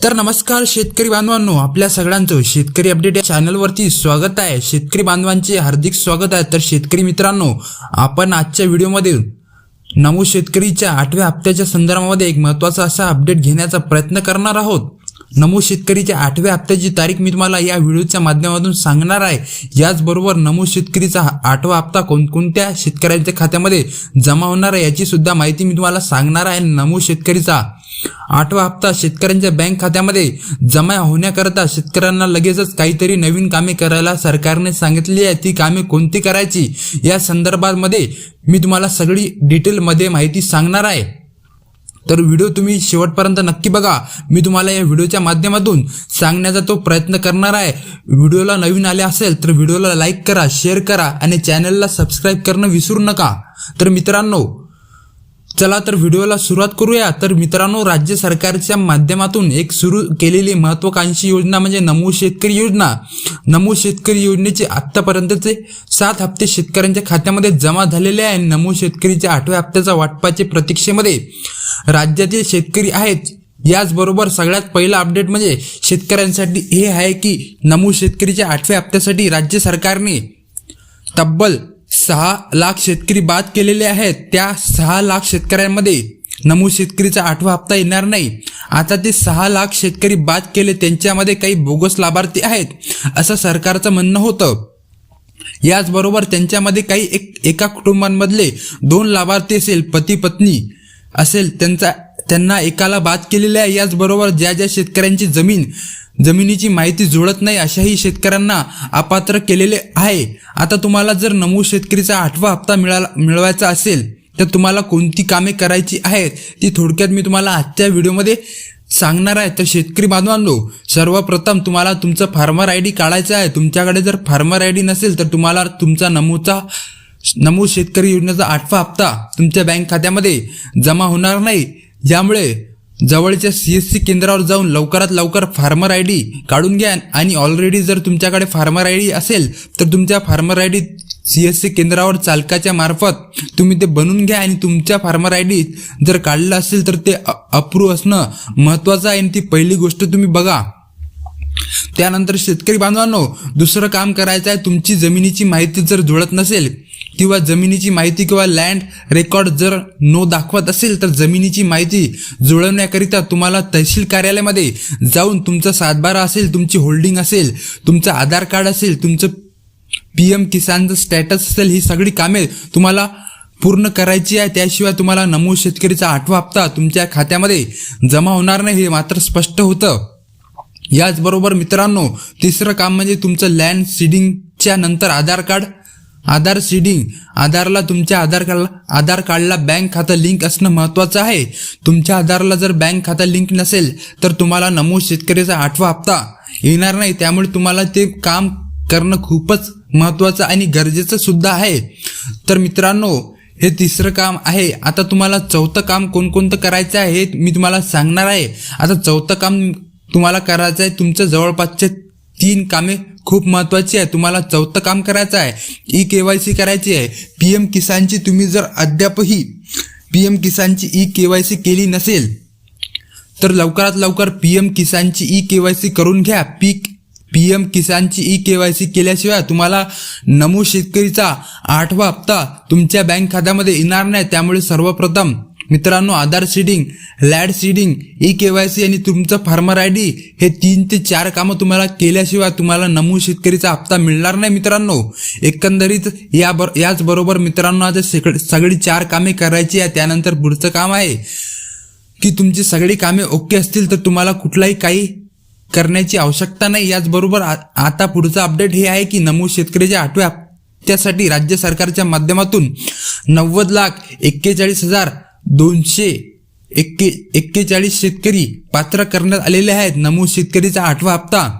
तर नमस्कार शेतकरी बांधवांनो, आपल्या सगळ्यांचं शेतकरी अपडेट या चॅनलवरती स्वागत आहे। शेतकरी बांधवांचे हार्दिक स्वागत आहे। तर शेतकरी मित्रांनो, आपण आजच्या व्हिडिओमध्ये नमो शेतकरीच्या 8व्या हप्त्याच्या संदर्भामध्ये एक महत्त्वाचा असा अपडेट घेण्याचा प्रयत्न करणार आहोत। नमो शेतकरीच्या 8व्या हप्त्याची तारीख मी तुम्हाला या व्हिडिओच्या माध्यमातून सांगणार आहे। याचबरोबर नमो शेतकरीचा 8वा हप्ता कोणकोणत्या शेतकऱ्यांच्या खात्यामध्ये जमा होणार आहे याची सुद्धा माहिती मी तुम्हाला सांगणार आहे। नमो शेतकरीचा 8वा हप्ता शेतकऱ्यांच्या बँक खात्यामध्ये जमा होण्याकरता शेतकऱ्यांना लगेचच काहीतरी नवीन कामे करायला सरकारने सांगितली आहे। ती कामे कोणती करायची या संदर्भामध्ये मी तुम्हाला सगळी डिटेलमध्ये माहिती सांगणार आहे। तर व्हिडिओ तुम्ही शेवटपर्यंत नक्की बघा। मी तुम्हाला या व्हिडिओच्या माध्यमातून सांगण्याचा तो प्रयत्न करणार आहे। व्हिडिओला नवीन आले असेल तर व्हिडिओला लाईक करा, शेअर करा आणि चॅनलला सबस्क्राईब करणं विसरू नका। तर मित्रांनो, चला तर व्हिडिओला सुरुवात करूया। तर मित्रांनो, राज्य सरकारच्या माध्यमातून एक सुरू केलेली महत्त्वाकांक्षी योजना म्हणजे नमो शेतकरी योजना। नमो शेतकरी योजनेचे आतापर्यंतचे 7 हप्ते शेतकऱ्यांच्या खात्यामध्ये जमा झालेले आहे। नमो शेतकरीच्या 8व्या हप्त्याच्या वाटपाच्या प्रतीक्षेमध्ये राज्यातील शेतकरी आहेत। याचबरोबर सगळ्यात पहिला अपडेट म्हणजे शेतकऱ्यांसाठी हे आहे की नमो शेतकरीच्या 8व्या हप्त्यासाठी राज्य सरकारने तब्बल 6 लाख शेतकरी बाद केलेले आहेत। त्या 6 लाख शेतकऱ्यांमध्ये नमो शेतकरीचा 8वा हप्ता येणार नाही। आता ते 6 लाख शेतकरी बाद केले, त्यांच्यामध्ये काही बोगस लाभार्थी आहेत असं सरकारचं म्हणणं होतं। याचबरोबर त्यांच्यामध्ये काही एका कुटुंबांमधले 2 लाभार्थी असेल, पती पत्नी असेल, त्यांना एकाला बाद केलेले आहे। याचबरोबर ज्या शेतकऱ्यांची जमिनीची माहिती जुळत नाही अशाही शेतकऱ्यांना अपात्र केलेले आहे। आता तुम्हाला जर नमो शेतकरीचा 8वा हप्ता मिळवायचा असेल तर तुम्हाला कोणती कामे करायची आहेत ती थोडक्यात मी तुम्हाला आजच्या व्हिडिओमध्ये सांगणार आहे। तर शेतकरी बांधवांनो, सर्वप्रथम तुम्हाला तुमचा फार्मर आयडी काढायचा आहे। तुमच्याकडे जर फार्मर आयडी नसेल तर तुम्हाला तुमचा नमो शेतकरी योजनेचा 8वा हप्ता तुमच्या बँक खात्यामध्ये जमा होणार नाही। यामुळे जवळच्या CSC केंद्रावर जाऊन लवकरात लवकर फार्मर आयडी काढून घ्या आणि ऑलरेडी जर तुमच्याकडे फार्मर आयडी असेल तर तुमच्या फार्मर आयडी CSC केंद्रावर चालकाच्या मार्फत तुम्ही ते बनवून घ्या आणि तुमच्या फार्मर आयडी जर काढलं असेल तर ते अप्रूव्ह असणं महत्त्वाचं आहे आणि ती पहिली गोष्ट तुम्ही बघा। त्यानंतर शेतकरी बांधवांनो, दुसरं काम करायचं आहे। तुमची जमिनीची माहिती जर जुळत नसेल किंवा जमिनीची माहिती किंवा लँड रेकॉर्ड जर नो दाखवत असेल तर जमिनीची माहिती जुळवण्याकरिता तुम्हाला तहसील कार्यालयामध्ये जाऊन तुमचा 7/12 असेल, तुमची होल्डिंग असेल, तुमचं आधार कार्ड असेल, तुमचं PM किसानचं स्टॅटस असेल, ही सगळी कामे तुम्हाला पूर्ण करायची आहे। त्याशिवाय तुम्हाला नमो शेतकरीचा 8वा हप्ता तुमच्या खात्यामध्ये जमा होणार नाही, हे मात्र स्पष्ट होतं। याचबरोबर मित्रांनो, तिसरं काम म्हणजे तुमचं लँड सीडिंगच्या नंतर आधार सीडिंग। आधारला तुमच्या आधार कार्डला बँक खातं लिंक असणं महत्त्वाचं आहे। तुमच्या आधारला जर बँक खातं लिंक नसेल तर तुम्हाला नमो शेतकरीचा 8वा हप्ता येणार नाही। त्यामुळे तुम्हाला ते काम करणं खूपच महत्त्वाचं आणि गरजेचं सुद्धा आहे। तर मित्रांनो, हे तिसरं काम आहे। आता तुम्हाला चौथं काम कोणकोणतं करायचं आहे हे मी तुम्हाला सांगणार आहे। आता चौथं काम तुम्हाला करायचं आहे, तुमच्या जवळपासचे 3 कामे खूप महत्त्वाची आहे। तुम्हाला चौथं काम करायचं आहे, KYC करायची आहे। PM किसानची तुम्ही जर अद्यापही PM किसानची KYC केली नसेल तर लवकरात लवकर PM किसानची KYC करून घ्या। PM किसानची KYC केल्याशिवाय तुम्हाला नमो शेतकरीचा 8वा हप्ता तुमच्या बँक खात्यामध्ये येणार नाही। त्यामुळे सर्वप्रथम मित्रांनो, आधार सीडिंग, लँड सीडिंग, KYC आणि तुमचं फार्मर आयडी हे 3 ते 4 कामं तुम्हाला केल्याशिवाय तुम्हाला नमो शेतकरीचा हप्ता मिळणार नाही। मित्रांनो, एकंदरीत याचबरोबर मित्रांनो, आता सगळी 4 कामे करायची आहे। त्यानंतर पुढचं काम आहे की तुमची सगळी कामे ओके असतील तर तुम्हाला कुठलाही काही करण्याची आवश्यकता नाही। याचबरोबर आता पुढचं अपडेट हे आहे की नमो शेतकरीच्या 8व्या हप्त्यासाठी राज्य सरकारच्या माध्यमातून 90,41,241 शेतकरी पात्र करण्यात आलेले आहेत। नमो शेतकरीचा 8वा हप्ता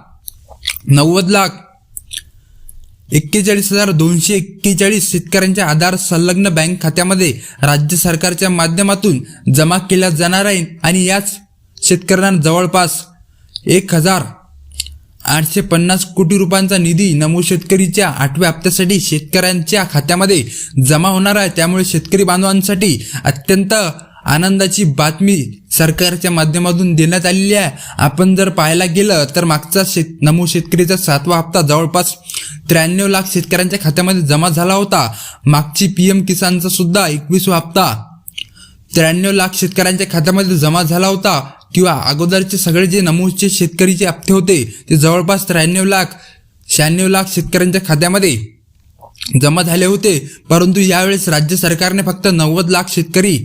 90,41,241 शेतकऱ्यांच्या आधार संलग्न बँक खात्यामध्ये राज्य सरकारच्या माध्यमातून जमा केला जाणार आहे आणि याच शेतकऱ्यांना जवळपास 1,850 कोटी रुपयांचा निधी नमो शेतकरीच्या 8व्या हप्त्यासाठी शेतकऱ्यांच्या खात्यामध्ये जमा होणार आहे। त्यामुळे शेतकरी बांधवांसाठी अत्यंत आनंदाची बातमी सरकारच्या माध्यमातून देण्यात आलेली आहे. आपण जर पाहायला गेलं तर मागचा नमो शेतकरीचा 7वा हप्ता जवळपास 93 लाख शेतकऱ्यांच्या खात्यामध्ये जमा झाला होता. मागची PM किसानचा सुद्धा 21वा हप्ता 93 लाख शेतकऱ्यांच्या खात्यामध्ये जमा झाला होता. किंवा अगोदरचे सगळे जे नमोचे शेतकरीचे हप्ते होते ते जवळपास 93 लाख 96 लाख शेतकऱ्यांच्या खात्यामध्ये जमा झाले होते. परंतु यावेळेस राज्य सरकारने फक्त 90 लाख शेतकरी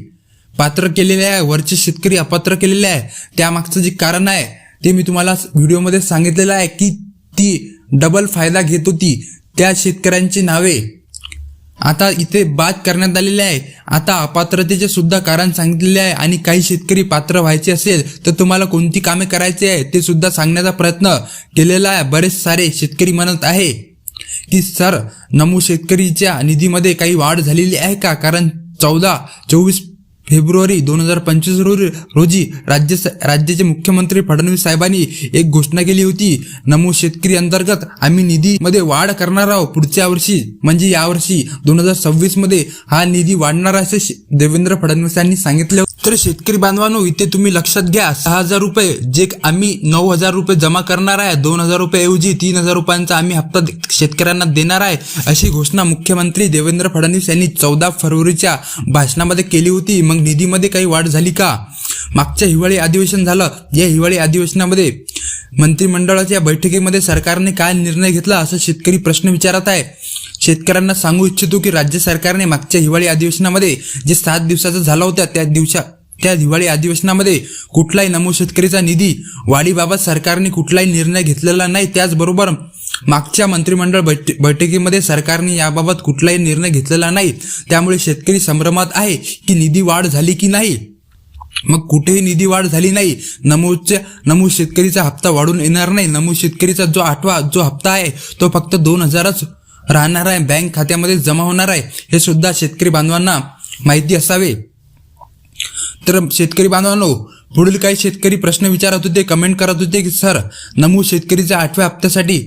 पात्र केलेले आहे, वरचे शेतकरी अपात्र केलेले आहे. त्यामागचं जे कारण आहे ते मी तुम्हाला व्हिडिओमध्ये सांगितलेलं आहे की ती डबल फायदा घेत होती. त्या शेतकऱ्यांची नावे आता इथे बाद करण्यात आलेले आहे. आता अपात्रतेचे सुद्धा कारण सांगितलेले आहे आणि काही शेतकरी पात्र व्हायचे असेल तर तुम्हाला कोणती कामे करायची आहे ते सुद्धा सांगण्याचा प्रयत्न केलेला आहे. बरेच सारे शेतकरी म्हणत आहे की सर नमो शेतकरीच्या निधीमध्ये काही वाढ झालेली आहे का? कारण 24 फेब्रुवारी 2025 रोजी राज्याचे मुख्यमंत्री फडणवीस साहेबांनी एक घोषणा केली होती. नमो शेतकरी अंतर्गत आम्ही निधीमध्ये वाढ करणार आहोत. पुढच्या वर्षी म्हणजे यावर्षी 2026 मध्ये हा निधी वाढणार असे देवेंद्र फडणवीस यांनी सांगितले. तर शेतकरी बांधवांनो, इथे तुम्ही लक्षात घ्या, 6,000 रुपये जे आम्ही 9,000 रुपये जमा करणार आहे, 2,000 रुपये ऐवजी 3,000 रुपयांचा आम्ही हप्ता शेतकऱ्यांना देणार आहे, अशी घोषणा मुख्यमंत्री देवेंद्र फडणवीस यांनी 14 फरवरीच्या भाषणामध्ये केली होती. मग निधीमध्ये काही वाढ झाली का? मागच्या हिवाळी अधिवेशन झालं. या हिवाळी अधिवेशनामध्ये मंत्रिमंडळाच्या बैठकीमध्ये सरकारने काय निर्णय घेतला असं शेतकरी प्रश्न विचारत आहे. शेतकऱ्यांना सांगू इच्छितो की राज्य सरकारने मागच्या हिवाळी अधिवेशनामध्ये जे 7 दिवसाचा झाला होता त्या हिवाळी अधिवेशनामध्ये कुठलाही नमो शेतकरीचा निधी वाढीबाबत सरकारने कुठलाही निर्णय घेतलेला नाही. त्याचबरोबर मागच्या मंत्रिमंडळ बैठकीमध्ये सरकारने याबाबत कुठलाही निर्णय घेतलेला नाही. त्यामुळे शेतकरी संभ्रमात आहे की निधी वाढ झाली की नाही. मग कुठेही निधी वाढ झाली नाही. नमो शेतकरीचा हप्ता वाढून येणार नाही. नमो शेतकरीचा जो 8वा हप्ता आहे तो फक्त 2,000च राहणार आहे, बँक खात्यामध्ये जमा होणार आहे. हे सुद्धा शेतकरी बांधवांना माहिती असावे. तर शेतकरी बांधवांनो, पुढील काही शेतकरी प्रश्न विचारत होते, कमेंट करत होते की सर नमो शेतकरीच्या 8व्या हप्त्यासाठी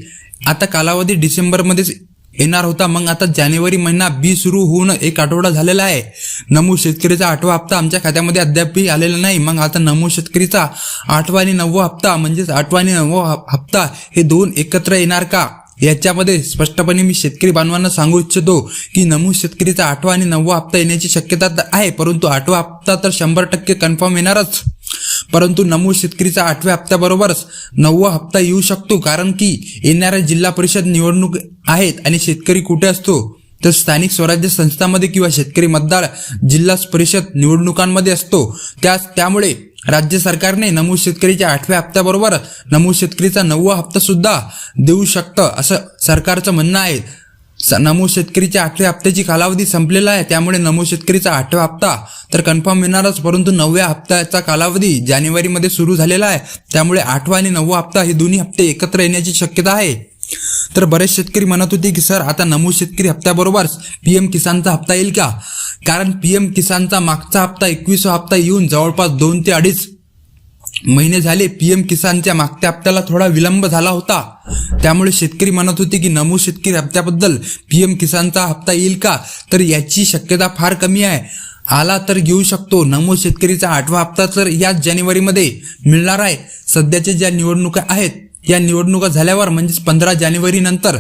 आता कालावधी डिसेंबरमध्येच येणार होता, मग आता जानेवारी महिना बी सुरू होऊन 1 आठवडा झालेला आहे. नमो शेतकरीचा 8वा हप्ता आमच्या खात्यामध्ये अद्यापही आलेला नाही. मग आता नमो शेतकरीचा 8वा आणि 9वा हप्ता म्हणजेच 8वा आणि 9वा हप्ता हे 2 एकत्र येणार का? याच्यामध्ये स्पष्टपणे मी शेतकरी बांधवांना सांगू इच्छितो की नमो शेतकरीचा 8वा आणि 9वा हप्ता येण्याची शक्यता आहे, परंतु 8वा हप्ता तर 100% कन्फर्म येणारच. परंतु नमो शेतकरीचा 8व्या हप्त्याबरोबरच 9वा हप्ता येऊ शकतो. कारण की येणाऱ्या जिल्हा परिषद निवडणूक आहेत आणि शेतकरी कुठे असतो तर स्थानिक स्वराज्य संस्थांमध्ये किंवा शेतकरी मतदार जिल्हा परिषद निवडणुकांमध्ये असतो. त्यामुळे राज्य सरकारने नमो शेतकरीच्या 8व्या हप्त्याबरोबर नमो शेतकरीचा 9वा हप्ता सुद्धा देऊ शकतं असं सरकारचं म्हणणं आहे. नमो शेतकरीच्या 8व्या हप्त्याची कालावधी संपलेला आहे, त्यामुळे नमो शेतकरीचा 8वा हप्ता तर कन्फर्म येणारच, परंतु 9व्या हप्त्याचा कालावधी जानेवारीमध्ये सुरू झालेला आहे. त्यामुळे 8वा आणि 9वा हप्ता हे दोन्ही हप्ते एकत्र येण्याची शक्यता आहे. तर बरेच शेतकरी म्हणत होते की सर आता नमो शेतकरी हप्त्याबरोबर PM किसानचा हप्ता येईल का? कारण PM किसानचा मागचा हप्ता 21वा हप्ता येऊन जवळपास 2 ते 2.5 महिने झाले. PM किसानच्या मागच्या हप्त्याला थोडा विलंब झाला होता. त्यामुळे शेतकरी म्हणत होते की नमो शेतकरी हप्त्याबद्दल PM किसानचा हप्ता येईल का? तर याची शक्यता फार कमी आहे. आला तर घेऊ शकतो. नमो शेतकरीचा 8वा हप्ता तर याच जानेवारीमध्ये मिळणार आहे. सध्याच्या ज्या निवडणुका आहेत या निवडणुका झाल्यावर म्हणजेच 15 जानेवारी नंतर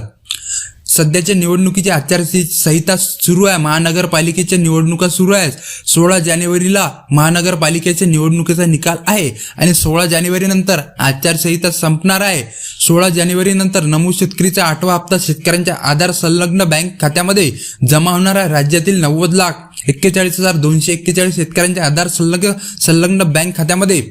सध्याच्या निवडणुकीची आचारसंहिता सुरू आहे. महानगरपालिकेच्या निवडणुका सुरू आहेत. 16 जानेवारीला महानगरपालिकेच्या निवडणुकीचा निकाल आहे आणि 16 जानेवारी नंतर आचारसंहिता संपणार आहे. 16 जानेवारी नंतर नमो शेतकरीचा 8वा हप्ता शेतकऱ्यांच्या आधार संलग्न बँक खात्यामध्ये जमा होणार आहे. राज्यातील 90,41,241 शेतकऱ्यांच्या आधार संलग्न बँक खात्यामध्ये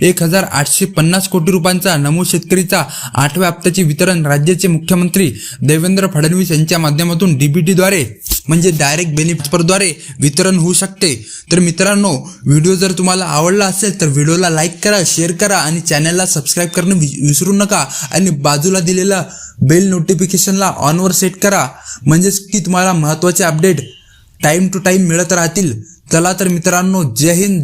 1,850 कोटी रुपयांचा नमो शेतकरीचा 8व्या हप्त्याचे वितरण राज्याचे मुख्यमंत्री देवेंद्र फडणवीस यांच्या माध्यमातून DBT-द्वारे म्हणजे डायरेक्ट बेनिफिटद्वारे वितरण होऊ शकते. तर मित्रांनो, व्हिडिओ जर तुम्हाला आवडला असेल तर व्हिडिओला लाईक करा, शेअर करा आणि चॅनलला सबस्क्राईब करणं विसरू नका आणि बाजूला दिलेला बेल नोटिफिकेशनला ऑनवर सेट करा, म्हणजेच की तुम्हाला महत्त्वाचे अपडेट टाइम टू टाइम मिळत राहतील. चला तर मित्रांनो, जय हिंद.